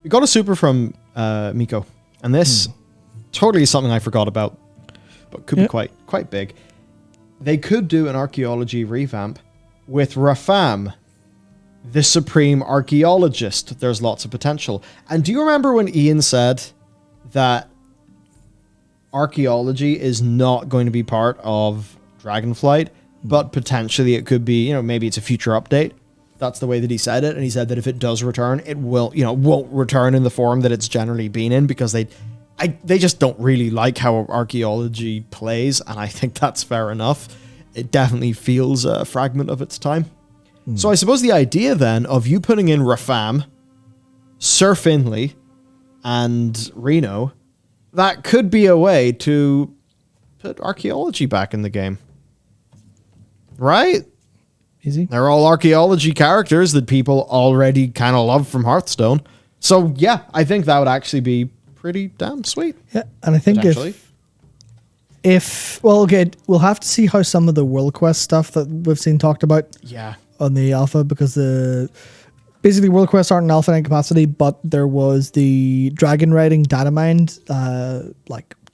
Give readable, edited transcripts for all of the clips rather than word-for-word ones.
We got a super from Miko, and this totally is something I forgot about, but could be quite big. They could do an archaeology revamp with Rafam, the supreme archaeologist. There's lots of potential. And do you remember when Ian said that archaeology is not going to be part of Dragonflight, but potentially it could be, maybe it's a future update? That's the way that he said it. And he said that if it does return, it will, won't return in the form that it's generally been in, because they just don't really like how archaeology plays. And I think that's fair enough. It definitely feels a fragment of its time. So I suppose the idea then of you putting in Rafam, Sir Finley, and Reno, that could be a way to put archaeology back in the game. Right? Easy. They're all archaeology characters that people already kind of love from Hearthstone. So yeah, I think that would actually be pretty damn sweet. Yeah, and I think we'll have to see how some of the World Quest stuff that we've seen talked about on the alpha, because basically World Quests aren't in alpha in capacity, but there was the dragon riding data mined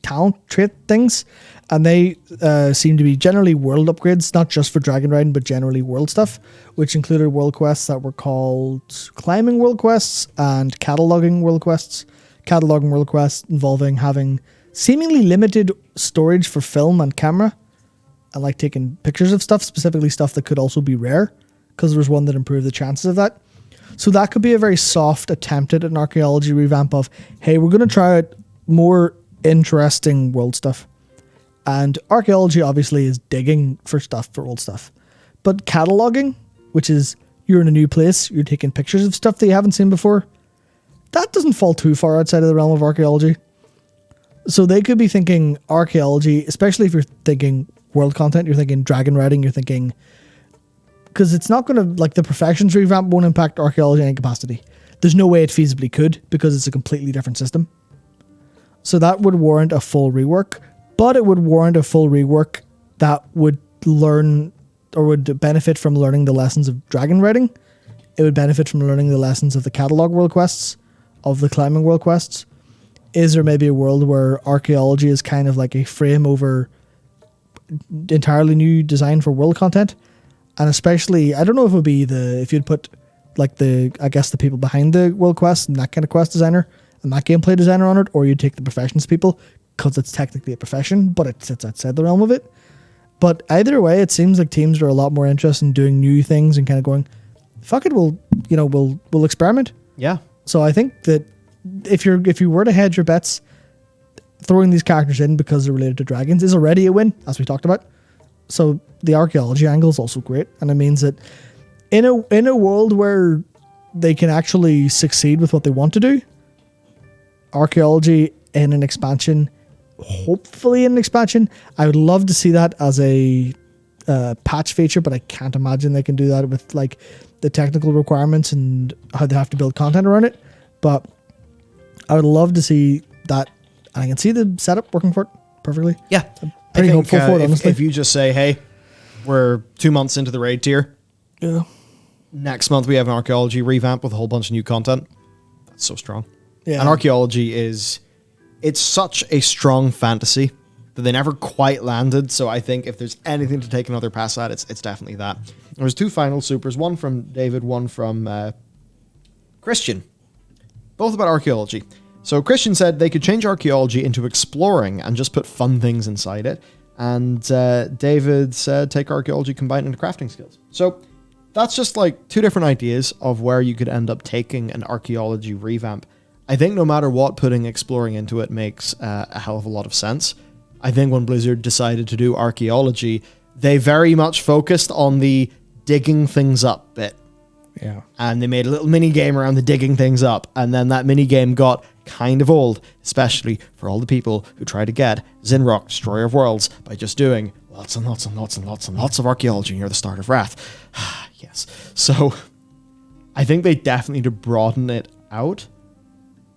talent trait things, and they seem to be generally world upgrades, not just for dragon riding, but generally world stuff, which included world quests that were called climbing world quests and cataloging world quests. Cataloging world quests involving having seemingly limited storage for film and camera, and taking pictures of stuff, specifically stuff that could also be rare, because there was one that improved the chances of that. So that could be a very soft attempt at an archaeology revamp of, hey, we're going to try out more interesting world stuff. And archaeology obviously is digging for stuff, for old stuff. But cataloging, which is you're in a new place, you're taking pictures of stuff that you haven't seen before, that doesn't fall too far outside of the realm of archaeology. So they could be thinking archaeology, especially if you're thinking world content, you're thinking dragon riding, you're thinking... Because it's not going to... the Professions revamp won't impact archaeology in any capacity. There's no way it feasibly could, because it's a completely different system. So that would warrant a full rework, but it would warrant a full rework that would learn, or would benefit from learning the lessons of dragon riding. It would benefit from learning the lessons of the catalog world quests, of the climbing world quests. Is there maybe a world where archaeology is kind of like a frame over entirely new design for world content? And especially, I don't know if it would be if you'd put the people behind the world quest and that kind of quest designer and that gameplay designer on it, or you'd take the Professions people, because it's technically a profession, but it sits outside the realm of it. But either way, it seems like teams are a lot more interested in doing new things and kind of going, fuck it, we'll experiment. Yeah. So I think that if you were to hedge your bets, throwing these characters in because they're related to dragons is already a win, as we talked about. So the archaeology angle is also great, and it means that in a world where they can actually succeed with what they want to do, archaeology in an expansion, hopefully in an expansion, I would love to see that as a patch feature, but I can't imagine they can do that with the technical requirements and how they have to build content around it. But I would love to see that, and I can see the setup working for it perfectly. Yeah. I'm pretty hopeful for it, honestly. If you just say, hey, we're 2 months into the raid tier. Yeah. Next month we have an archaeology revamp with a whole bunch of new content. That's so strong. Yeah. And archaeology it's such a strong fantasy that they never quite landed. So I think if there's anything to take another pass at, it's definitely that. There was 2 final supers, one from David, one from Christian. Both about archaeology. So Christian said they could change archaeology into exploring and just put fun things inside it. And David said take archaeology combined into crafting skills. So that's just 2 different ideas of where you could end up taking an archaeology revamp. I think no matter what, putting exploring into it makes a hell of a lot of sense. I think when Blizzard decided to do archaeology, they very much focused on the digging things up bit. Yeah. And they made a little mini game around the digging things up, and then that mini game got kind of old, especially for all the people who try to get Zinrock, Destroyer of Worlds, by just doing lots and lots and lots and lots and lots of archaeology near the start of Wrath. Yes. So I think they definitely need to broaden it out.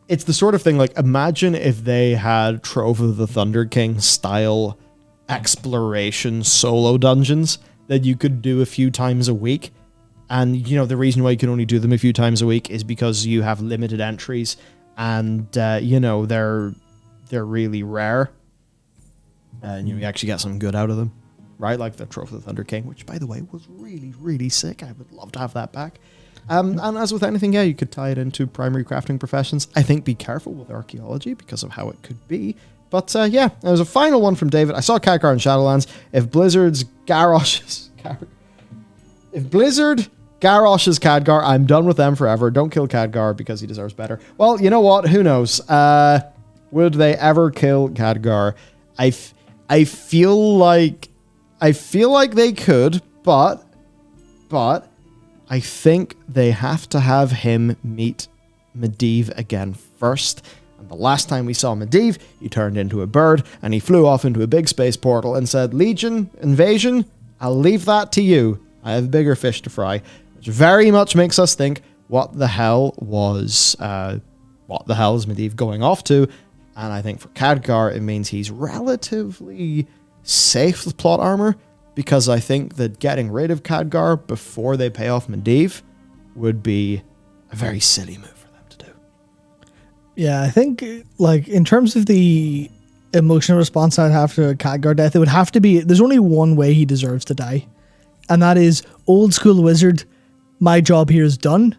It's the sort of thing, imagine if they had Trove of the Thunder King style exploration solo dungeons that you could do a few times a week. And, the reason why you can only do them a few times a week is because you have limited entries and, they're really rare. And you actually get something good out of them, right? Like the Trophy of the Thunder King, which, by the way, was really, really sick. I would love to have that back. And as with anything, you could tie it into primary crafting professions. I think be careful with archaeology because of how it could be. But, there's a final one from David. I saw Khadgar in Shadowlands. If Blizzard garroshes Khadgar, I'm done with them forever. Don't kill Khadgar because he deserves better. Well, you know what? Who knows? Would they ever kill Khadgar? I feel like they could, but I think they have to have him meet Medivh again first. And the last time we saw Medivh, he turned into a bird and he flew off into a big space portal and said, Legion, invasion, I'll leave that to you. I have bigger fish to fry, which very much makes us think, what the hell is Medivh going off to? And I think for Khadgar, it means he's relatively safe with plot armor, because I think that getting rid of Khadgar before they pay off Medivh would be a very silly move for them to do. Yeah, I think, in terms of the emotional response I'd have to a Khadgar death, it would have to be, there's only one way he deserves to die. And that is, old school wizard, my job here is done.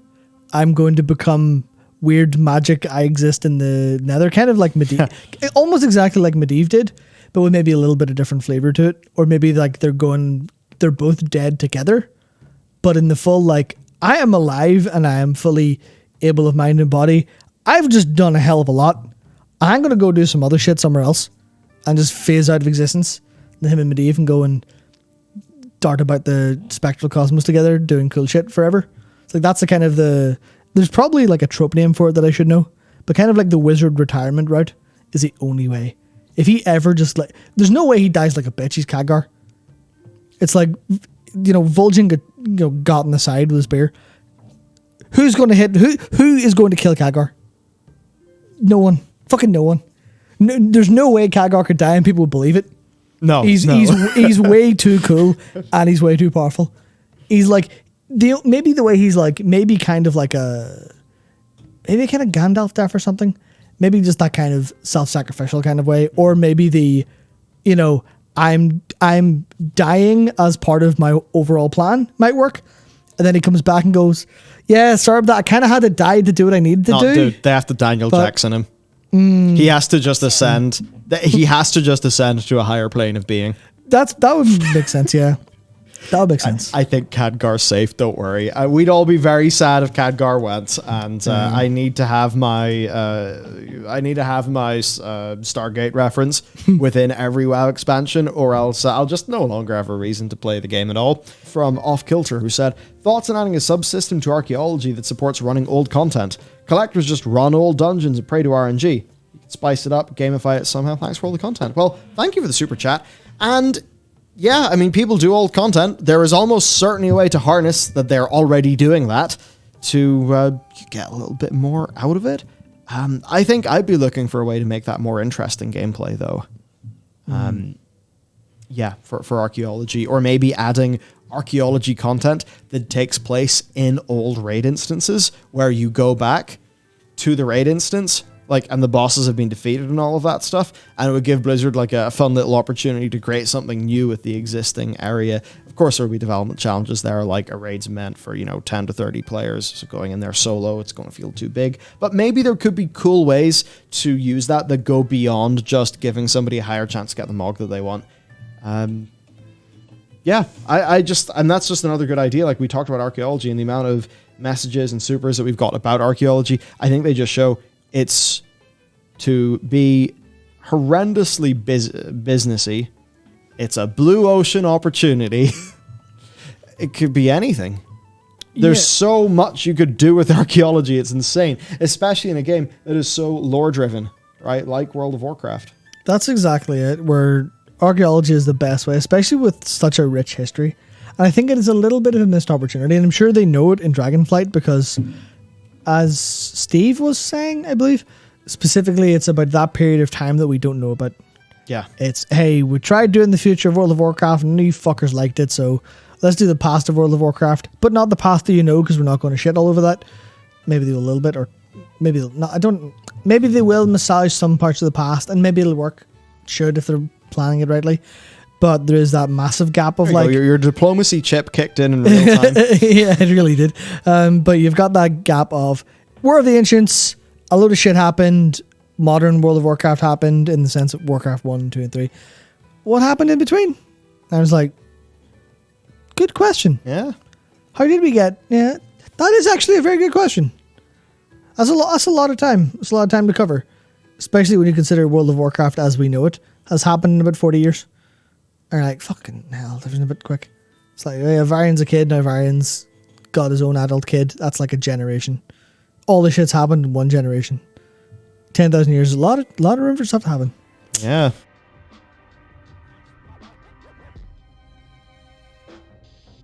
I'm going to become weird magic. I exist in the nether, kind of like Medivh. Almost exactly like Medivh did, but with maybe a little bit of different flavor to it. Or maybe they're both dead together, but in the full, I am alive and I am fully able of mind and body. I've just done a hell of a lot. I'm going to go do some other shit somewhere else and just phase out of existence. And him and Medivh can go and dart about the spectral cosmos together, doing cool shit forever. It's that's the kind of there's probably a trope name for it that I should know, but kind of the wizard retirement route is the only way. If he ever just there's no way he dies like a bitch. He's Khadgar. It's Vol'jin got in the side with his spear. Who's going to hit? Who is going to kill Khadgar? No one. Fucking no one. No, there's no way Khadgar could die and people would believe it. No, he's way too cool and he's way too powerful. He's maybe the way he's maybe kind of maybe kind of Gandalf death or something. Maybe just that kind of self-sacrificial kind of way, or maybe I'm dying as part of my overall plan might work, and then he comes back and goes, "Yeah, sorry about that. I kind of had to die to do what I needed to do." Dude, they have to Daniel Jackson him. He has to just ascend. He has to just ascend to a higher plane of being. That would make sense. Yeah. That would make sense. I think Khadgar's safe. Don't worry. We'd all be very sad if Khadgar went, and I need to have my Stargate reference within every WoW expansion, or else I'll just no longer have a reason to play the game at all. From Off Kilter, who said, "Thoughts on adding a subsystem to archaeology that supports running old content? Collectors just run old dungeons and pray to RNG. You can spice it up, gamify it somehow. Thanks for all the content." Well, thank you for the super chat. And yeah, I mean, people do old content. There is almost certainly a way to harness that they're already doing that to get a little bit more out of it. I think I'd be looking for a way to make that more interesting gameplay, though. Yeah, for archaeology, or maybe adding archaeology content that takes place in old raid instances where you go back to the raid instance, and the bosses have been defeated and all of that stuff, and it would give Blizzard a fun little opportunity to create something new with the existing area. Of course, there will be development challenges there, a raid's meant for 10 to 30 players, so going in there solo, it's going to feel too big. But maybe there could be cool ways to use that go beyond just giving somebody a higher chance to get the mog that they want. Yeah, and that's just another good idea. We talked about archaeology and the amount of messages and supers that we've got about archaeology. I think they just show it's to be horrendously businessy. It's a blue ocean opportunity. It could be anything. There's so much you could do with archaeology. It's insane, especially in a game that is so lore driven, right? Like World of Warcraft. That's exactly it, where archaeology is the best way, especially with such a rich history. And I think it is a little bit of a missed opportunity, and I'm sure they know it in Dragonflight, because as Steve was saying, I believe, specifically it's about that period of time that we don't know about. Yeah. It's, hey, we tried doing the future of World of Warcraft and you fuckers liked it, so let's do the past of World of Warcraft, but not the past that you know, because we're not going to shit all over that. Maybe they will a little bit, or maybe they'll not. I don't. Maybe they will massage some parts of the past, and maybe it'll work. Should, if they're planning it rightly. But there is that massive gap of like your diplomacy chip kicked in real time. Yeah, it really did. But you've got that gap of War of the Ancients. A load of shit happened. Modern World of Warcraft happened in the sense of Warcraft 1, 2, and 3. What happened in between? I was like, good question. Yeah. How did we get? Yeah, that is actually a very good question. That's a lot of time. It's a lot of time to cover, especially when you consider World of Warcraft as we know it has happened in about 40 years. And you're like, fucking hell, that was a bit quick. It's like, yeah, Varian's a kid, now Varian's got his own adult kid. That's like a generation. All the shit's happened in one generation. 10,000 years is a lot of room for stuff to happen. Yeah.